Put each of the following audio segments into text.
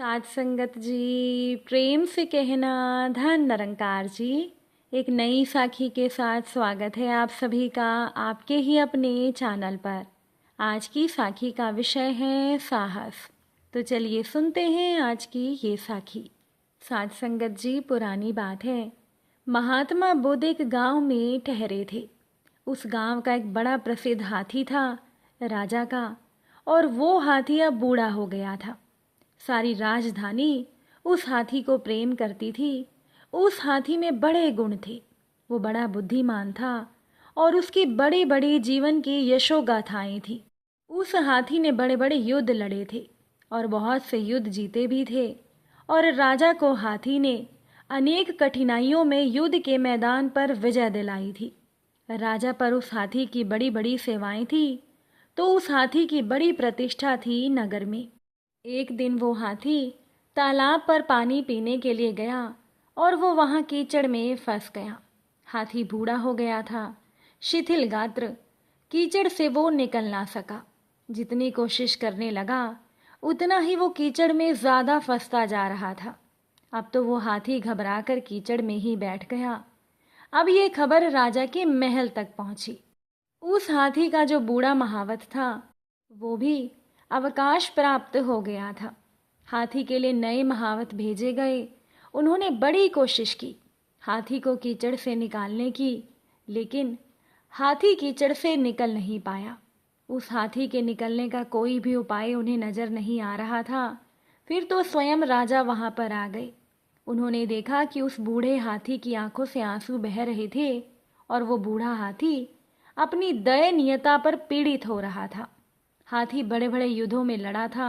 साध संगत जी, प्रेम से कहना धन निरंकार जी। एक नई साखी के साथ स्वागत है आप सभी का आपके ही अपने चैनल पर। आज की साखी का विषय है साहस। तो चलिए सुनते हैं आज की ये साखी। साध संगत जी, पुरानी बात है, महात्मा बुद्ध एक गांव में ठहरे थे। उस गांव का एक बड़ा प्रसिद्ध हाथी था, राजा का, और वो हाथी अब बूढ़ा हो गया था। सारी राजधानी उस हाथी को प्रेम करती थी। उस हाथी में बड़े गुण थे। वो बड़ा बुद्धिमान था और उसकी बड़ी बड़ी जीवन की यशोगाथाएं थी। उस हाथी ने बड़े बड़े युद्ध लड़े थे और बहुत से युद्ध जीते भी थे। और राजा को हाथी ने अनेक कठिनाइयों में युद्ध के मैदान पर विजय दिलाई थी। राजा पर उस हाथी की बड़ी बड़ी सेवाएं थी, तो उस हाथी की बड़ी प्रतिष्ठा थी नगर में। एक दिन वो हाथी तालाब पर पानी पीने के लिए गया और वो वहाँ कीचड़ में फंस गया। हाथी बूढ़ा हो गया था, शिथिल गात्र, कीचड़ से वो निकल ना सका। जितनी कोशिश करने लगा उतना ही वो कीचड़ में ज़्यादा फंसता जा रहा था। अब तो वो हाथी घबराकर कीचड़ में ही बैठ गया। अब ये खबर राजा के महल तक पहुंची। उस हाथी का जो बूढ़ा महावत था वो भी अवकाश प्राप्त हो गया था। हाथी के लिए नए महावत भेजे गए। उन्होंने बड़ी कोशिश की हाथी को कीचड़ से निकालने की, लेकिन हाथी कीचड़ से निकल नहीं पाया। उस हाथी के निकलने का कोई भी उपाय उन्हें नजर नहीं आ रहा था। फिर तो स्वयं राजा वहां पर आ गए। उन्होंने देखा कि उस बूढ़े हाथी की आंखों से आंसू बह रहे थे और वो बूढ़ा हाथी अपनी दयनीयता पर पीड़ित हो रहा था। हाथी बड़े बड़े युद्धों में लड़ा था,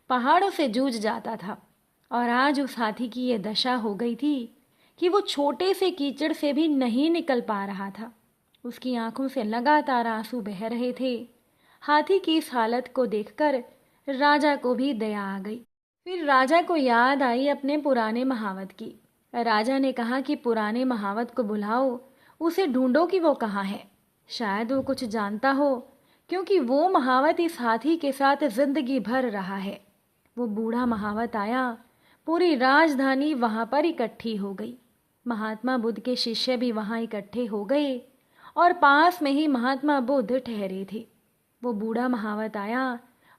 पहाड़ों से जूझ जाता था, और आज उस हाथी की ये दशा हो गई थी कि वो छोटे से कीचड़ से भी नहीं निकल पा रहा था। उसकी आंखों से लगातार आंसू बह रहे थे। हाथी की इस हालत को देखकर राजा को भी दया आ गई। फिर राजा को याद आई अपने पुराने महावत की। राजा ने कहा कि पुराने महावत को बुलाओ, उसे ढूंढो कि वो कहाँ है। शायद वो कुछ जानता हो, क्योंकि वो महावत इस हाथी के साथ जिंदगी भर रहा है। वो बूढ़ा महावत आया, पूरी राजधानी वहां पर इकट्ठी हो गई। महात्मा बुद्ध के शिष्य भी वहां इकट्ठे हो गए और पास में ही महात्मा बुद्ध ठहरे थे। वो बूढ़ा महावत आया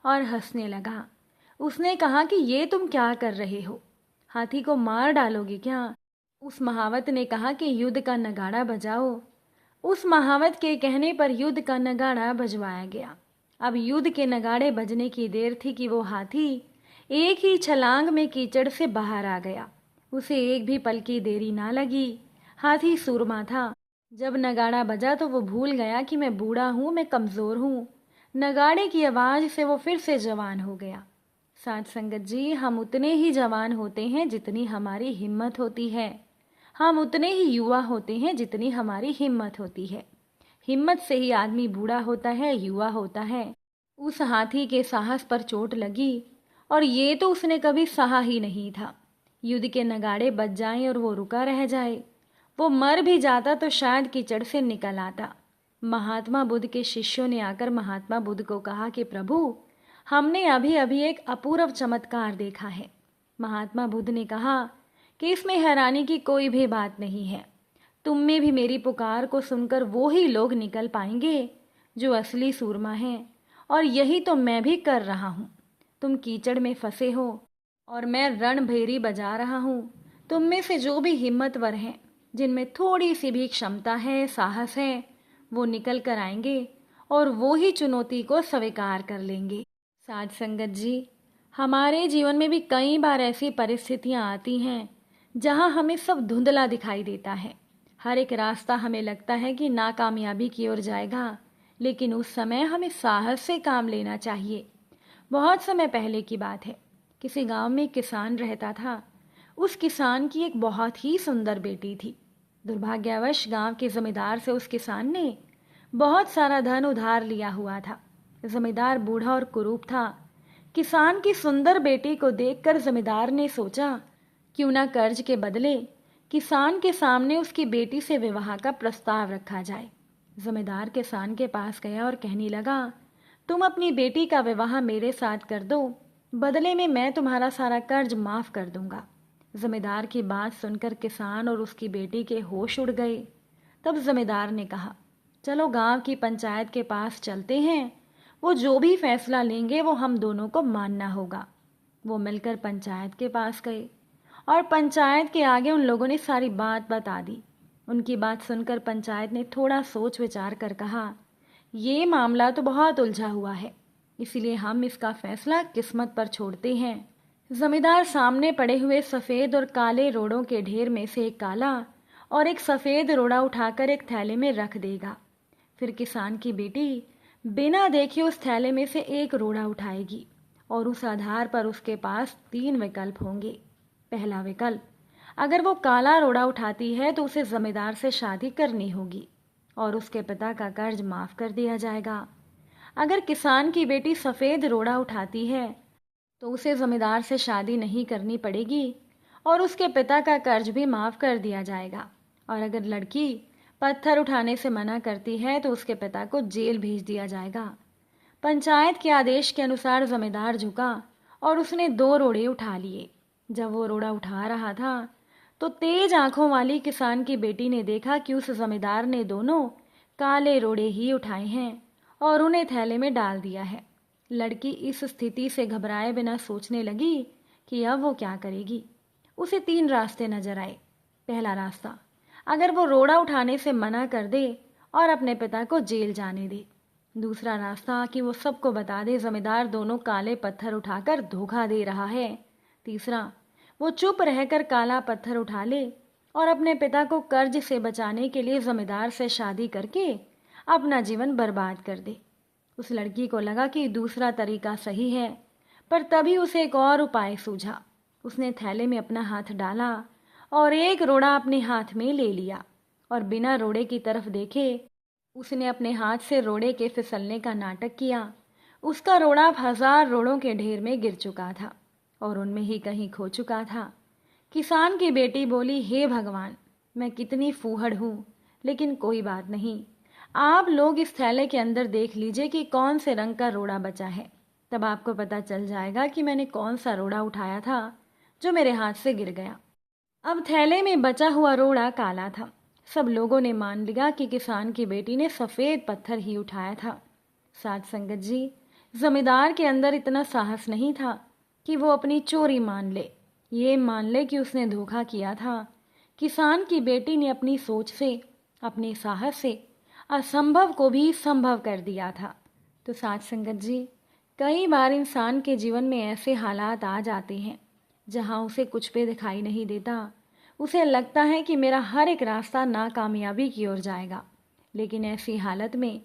और हंसने लगा। उसने कहा कि ये तुम क्या कर रहे हो, हाथी को मार डालोगे क्या? उस महावत ने कहा कि युद्ध का नगाड़ा बजाओ। उस महावत के कहने पर युद्ध का नगाड़ा बजवाया गया। अब युद्ध के नगाड़े बजने की देर थी कि वो हाथी एक ही छलांग में कीचड़ से बाहर आ गया। उसे एक भी पल की देरी ना लगी। हाथी सूरमा था। जब नगाड़ा बजा तो वो भूल गया कि मैं बूढ़ा हूँ, मैं कमज़ोर हूँ। नगाड़े की आवाज़ से वो फिर से जवान हो गया। साध संगत जी, हम उतने ही जवान होते हैं जितनी हमारी हिम्मत होती है। हम उतने ही युवा होते हैं जितनी हमारी हिम्मत होती है। हिम्मत से ही आदमी बूढ़ा होता है, युवा होता है। उस हाथी के साहस पर चोट लगी और ये तो उसने कभी सहा ही नहीं था। युद्ध के नगाड़े बज जाएं और वो रुका रह जाए। वो मर भी जाता तो शायद कीचड़ से निकल आता। महात्मा बुद्ध के शिष्यों ने आकर महात्मा बुद्ध को कहा कि प्रभु, हमने अभी अभी एक अपूर्व चमत्कार देखा है। महात्मा बुद्ध ने कहा कि इसमें हैरानी की कोई भी बात नहीं है। तुम में भी मेरी पुकार को सुनकर वो ही लोग निकल पाएंगे जो असली सूरमा हैं, और यही तो मैं भी कर रहा हूँ। तुम कीचड़ में फंसे हो और मैं रणभेरी बजा रहा हूँ। तुम में से जो भी हिम्मतवर हैं, जिनमें थोड़ी सी भी क्षमता है, साहस है, वो निकल कर आएंगे और वो ही चुनौती को स्वीकार कर लेंगे। साध संगत जी, हमारे जीवन में भी कई बार ऐसी परिस्थितियाँ आती हैं जहाँ हमें सब धुंधला दिखाई देता है। हर एक रास्ता हमें लगता है कि नाकामयाबी की ओर जाएगा, लेकिन उस समय हमें साहस से काम लेना चाहिए। बहुत समय पहले की बात है, किसी गांव में एक किसान रहता था। उस किसान की एक बहुत ही सुंदर बेटी थी। दुर्भाग्यवश गांव के जमींदार से उस किसान ने बहुत सारा धन उधार लिया हुआ था। जमींदार बूढ़ा और कुरूप था। किसान की सुंदर बेटी को देखकर जमींदार ने सोचा, क्यों ना कर्ज के बदले किसान के सामने उसकी बेटी से विवाह का प्रस्ताव रखा जाए। जमींदार किसान के पास गया और कहने लगा, तुम अपनी बेटी का विवाह मेरे साथ कर दो, बदले में मैं तुम्हारा सारा कर्ज माफ़ कर दूंगा। जमींदार की बात सुनकर किसान और उसकी बेटी के होश उड़ गए। तब जमींदार ने कहा, चलो गांव की पंचायत के पास चलते हैं, वो जो भी फैसला लेंगे वो हम दोनों को मानना होगा। वो मिलकर पंचायत के पास गए और पंचायत के आगे उन लोगों ने सारी बात बता दी। उनकी बात सुनकर पंचायत ने थोड़ा सोच विचार कर कहा, ये मामला तो बहुत उलझा हुआ है, इसीलिए हम इसका फैसला किस्मत पर छोड़ते हैं। जमींदार सामने पड़े हुए सफ़ेद और काले रोड़ों के ढेर में से एक काला और एक सफ़ेद रोड़ा उठाकर एक थैले में रख देगा। फिर किसान की बेटी बिना देखे उस थैले में से एक रोड़ा उठाएगी और उस आधार पर उसके पास 3 विकल्प होंगे। पहला विकल्प, अगर वो काला रोड़ा उठाती है तो उसे जमींदार से शादी करनी होगी और उसके पिता का कर्ज माफ़ कर दिया जाएगा। अगर किसान की बेटी सफ़ेद रोड़ा उठाती है तो उसे जमींदार से शादी नहीं करनी पड़ेगी और उसके पिता का कर्ज भी माफ़ कर दिया जाएगा। और अगर लड़की पत्थर उठाने से मना करती है तो उसके पिता को जेल भेज दिया जाएगा। पंचायत के आदेश के अनुसार जमींदार झुका और उसने 2 रोड़े उठा लिए। जब वो रोड़ा उठा रहा था तो तेज आंखों वाली किसान की बेटी ने देखा कि उस जमींदार ने दोनों काले रोड़े ही उठाए हैं और उन्हें थैले में डाल दिया है। लड़की इस स्थिति से घबराए बिना सोचने लगी कि अब वो क्या करेगी। उसे 3 रास्ते नजर आए। पहला रास्ता, अगर वो रोड़ा उठाने से मना कर दे और अपने पिता को जेल जाने दे। दूसरा रास्ता कि वो सबको बता दे जमींदार दोनों काले पत्थर उठाकर धोखा दे रहा है। तीसरा, वो चुप रहकर काला पत्थर उठा ले और अपने पिता को कर्ज से बचाने के लिए जमींदार से शादी करके अपना जीवन बर्बाद कर दे। उस लड़की को लगा कि दूसरा तरीका सही है, पर तभी उसे एक और उपाय सूझा। उसने थैले में अपना हाथ डाला और एक रोड़ा अपने हाथ में ले लिया और बिना रोड़े की तरफ देखे उसने अपने हाथ से रोड़े के फिसलने का नाटक किया। उसका रोड़ा 1000 रोड़ों के ढेर में गिर चुका था और उनमें ही कहीं खो चुका था। किसान की बेटी बोली, हे भगवान, मैं कितनी फूहड़ हूँ, लेकिन कोई बात नहीं। आप लोग इस थैले के अंदर देख लीजिए कि कौन से रंग का रोड़ा बचा है, तब आपको पता चल जाएगा कि मैंने कौन सा रोड़ा उठाया था जो मेरे हाथ से गिर गया। अब थैले में बचा हुआ रोड़ा काला था। सब लोगों ने मान लिया कि किसान की बेटी ने सफ़ेद पत्थर ही उठाया था। साथ संगत जी, जमींदार के अंदर इतना साहस नहीं था कि वो अपनी चोरी मान ले, ये मान ले कि उसने धोखा किया था। किसान की बेटी ने अपनी सोच से, अपने साहस से असंभव को भी संभव कर दिया था। तो साथ संगत जी, कई बार इंसान के जीवन में ऐसे हालात आ जाते हैं जहां उसे कुछ भी दिखाई नहीं देता। उसे लगता है कि मेरा हर एक रास्ता नाकामयाबी की ओर जाएगा। लेकिन ऐसी हालत में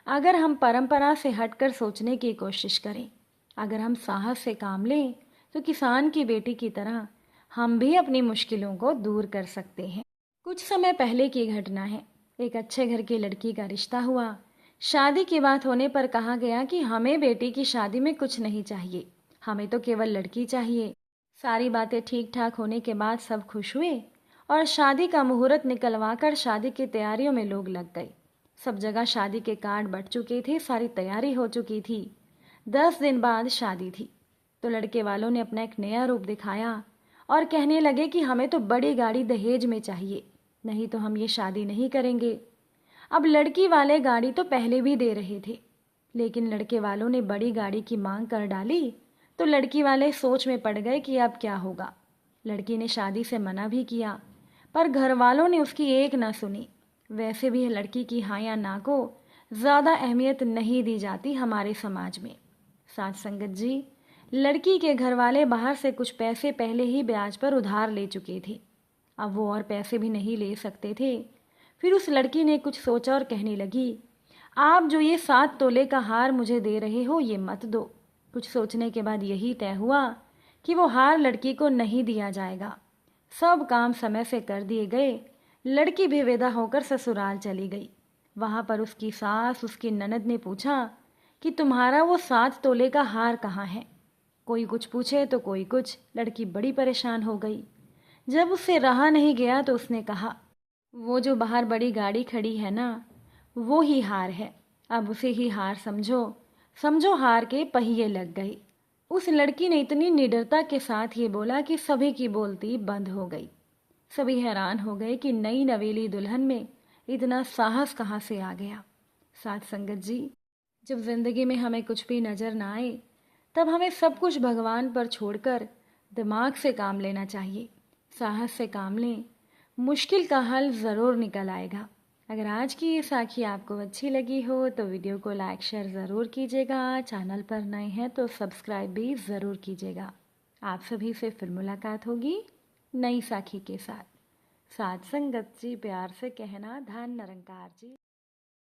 अगर हम परंपरा से हटकर सोचने की कोशिश करें, अगर हम साहस से काम लें, तो किसान की बेटी की तरह हम भी अपनी मुश्किलों को दूर कर सकते हैं। कुछ समय पहले की घटना है। एक अच्छे घर की लड़की का रिश्ता हुआ। शादी की बात होने पर कहा गया कि हमें बेटी की शादी में कुछ नहीं चाहिए, हमें तो केवल लड़की चाहिए। सारी बातें ठीक ठाक होने के बाद सब खुश हुए और शादी का मुहूर्त निकलवा कर शादी की तैयारियों में लोग लग गए। सब जगह शादी के कार्ड बंट चुके थे, सारी तैयारी हो चुकी थी। 10 दिन बाद शादी थी तो लड़के वालों ने अपना एक नया रूप दिखाया और कहने लगे कि हमें तो बड़ी गाड़ी दहेज में चाहिए, नहीं तो हम ये शादी नहीं करेंगे। अब लड़की वाले गाड़ी तो पहले भी दे रहे थे, लेकिन लड़के वालों ने बड़ी गाड़ी की मांग कर डाली तो लड़की वाले सोच में पड़ गए कि अब क्या होगा। लड़की ने शादी से मना भी किया, पर घर वालों ने उसकी एक ना सुनी। वैसे भी लड़की की हाँ या ना को ज़्यादा अहमियत नहीं दी जाती हमारे समाज में। साथ संगत जी, लड़की के घर वाले बाहर से कुछ पैसे पहले ही ब्याज पर उधार ले चुके थे। अब वो और पैसे भी नहीं ले सकते थे। फिर उस लड़की ने कुछ सोचा और कहने लगी, आप जो ये 7 तोले का हार मुझे दे रहे हो, ये मत दो। कुछ सोचने के बाद यही तय हुआ कि वो हार लड़की को नहीं दिया जाएगा। सब काम समय से कर दिए गए। लड़की भी विदा होकर ससुराल चली गई। वहाँ पर उसकी सास, उसकी ननद ने पूछा कि तुम्हारा वो 7 तोले का हार कहाँ है। कोई कुछ पूछे तो कोई कुछ। लड़की बड़ी परेशान हो गई। जब उससे रहा नहीं गया तो उसने कहा, वो जो बाहर बड़ी गाड़ी खड़ी है ना, वो ही हार है। अब उसे ही हार समझो। समझो हार के पहिए लग गई। उस लड़की ने इतनी निडरता के साथ ये बोला कि सभी की बोलती बंद हो गई। सभी हैरान हो गए कि नई नवेली दुल्हन में इतना साहस कहाँ से आ गया। साथ संगत जी, जब जिंदगी में हमें कुछ भी नजर ना आए तब हमें सब कुछ भगवान पर छोड़कर दिमाग से काम लेना चाहिए। साहस से काम लें, मुश्किल का हल ज़रूर निकल आएगा। अगर आज की ये साखी आपको अच्छी लगी हो तो वीडियो को लाइक शेयर ज़रूर कीजिएगा। चैनल पर नए हैं तो सब्सक्राइब भी ज़रूर कीजिएगा। आप सभी से फिर मुलाकात होगी नई साखी के साथ। साथ संगत जी, प्यार से कहना, धन निरंकार जी।